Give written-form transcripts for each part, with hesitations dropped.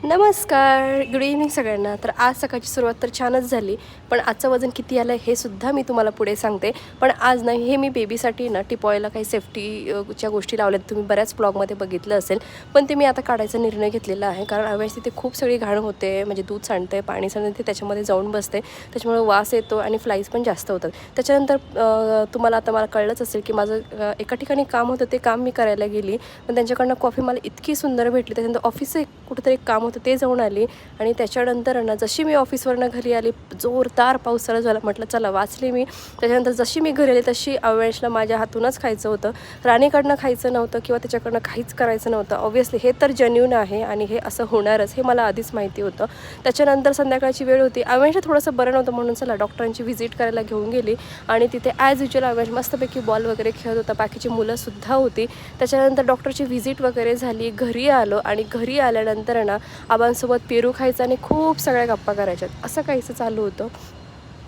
नमस्कार, good evening सगळ्यांना. तर आज सकाळची सुरुवात तर छानच झाली, पण आजचं वजन किती आलं हे सुद्धा मी तुम्हाला पुढे सांगते. पण आज नाही, हे मी बेबीसाठी ना टिपॉयला काही सेफ्टीच्या गोष्टी लावल्यात. तुम्ही बऱ्याच ब्लॉगमध्ये बघितलं असेल, पण ते मी आता काढायचा निर्णय घेतलेला आहे. कारण अवेळेस तिथे खूप सगळी घाण होते, म्हणजे दूध सांडते, पाणी सांडते, ते त्याच्यामध्ये जाऊन बसते, त्याच्यामुळे वास येतो आणि फ्लाईज पण जास्त होतात. त्याच्यानंतर तुम्हाला आता मला कळलंच असेल की माझं एका ठिकाणी काम होतं, ते काम मी करायला गेली, पण त्यांच्याकडनं कॉफी मला इतकी सुंदर भेटली. त्याच्यानंतर ऑफिसचं कुठेतरी काम होतं, ते जाऊन आली आणि त्याच्यानंतर ना जशी मी ऑफिसवरनं घरी आली, जोरदार पाऊस चालू झाला. म्हटलं चला वाचले मी. त्याच्यानंतर जशी मी घरी आली तशी अवेशला माझ्या हातूनच खायचं होतं, राणीकडनं खायचं नव्हतं किंवा त्याच्याकडनं काहीच करायचं नव्हतं. ऑब्व्हियसली हे तर जेन्युइन आहे आणि हे असं होणारच, हे मला आधीच माहिती होतं. त्याच्यानंतर संध्याकाळची वेळ होती, अवेशला थोडंसं बरं नव्हतं, म्हणून चला डॉक्टरांची व्हिजिट करायला घेऊन गेली आणि तिथे ॲज युज्युअल अवेश मस्तपैकी बॉल वगैरे खेळत होता, बाकीची मुलंसुद्धा होती. त्याच्यानंतर डॉक्टरची व्हिजिट वगैरे झाली, घरी आलो आणि घरी आल्यानंतर ना आबांसोबत पेरू खायचं आणि खूप सगळ्या गप्पा करायच्यात, असं काहीसं चालू होतं.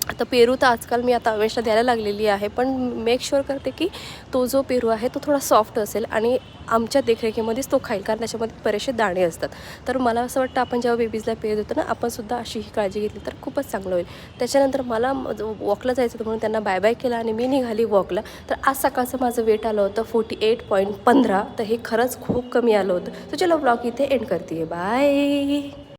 आता पेरू तर आजकाल मी आता अवेशला द्यायला लागलेली आहे, पण मेक शुअर करते की तो जो पेरू आहे तो थोडा सॉफ्ट असेल आणि आमच्या देखरेखीमध्येच तो खाईल, कारण त्याच्यामध्ये बरेचसे दाणे असतात. तर मला असं वाटतं आपण जेव्हा बेबीजला पेरू देतो ना, आपणसुद्धा अशी ही काळजी घेतली तर खूपच चांगलं होईल. त्याच्यानंतर मला वॉकला जायचं होतं, म्हणून त्यांना बाय बाय केला आणि मी निघाली वॉकला. तर आज सकाळचं माझं वेट आलं होतं 48.15. तर हे खरंच खूप कमी आलं होतं. तर चलो ब्लॉग इथे एंड करते. बाय.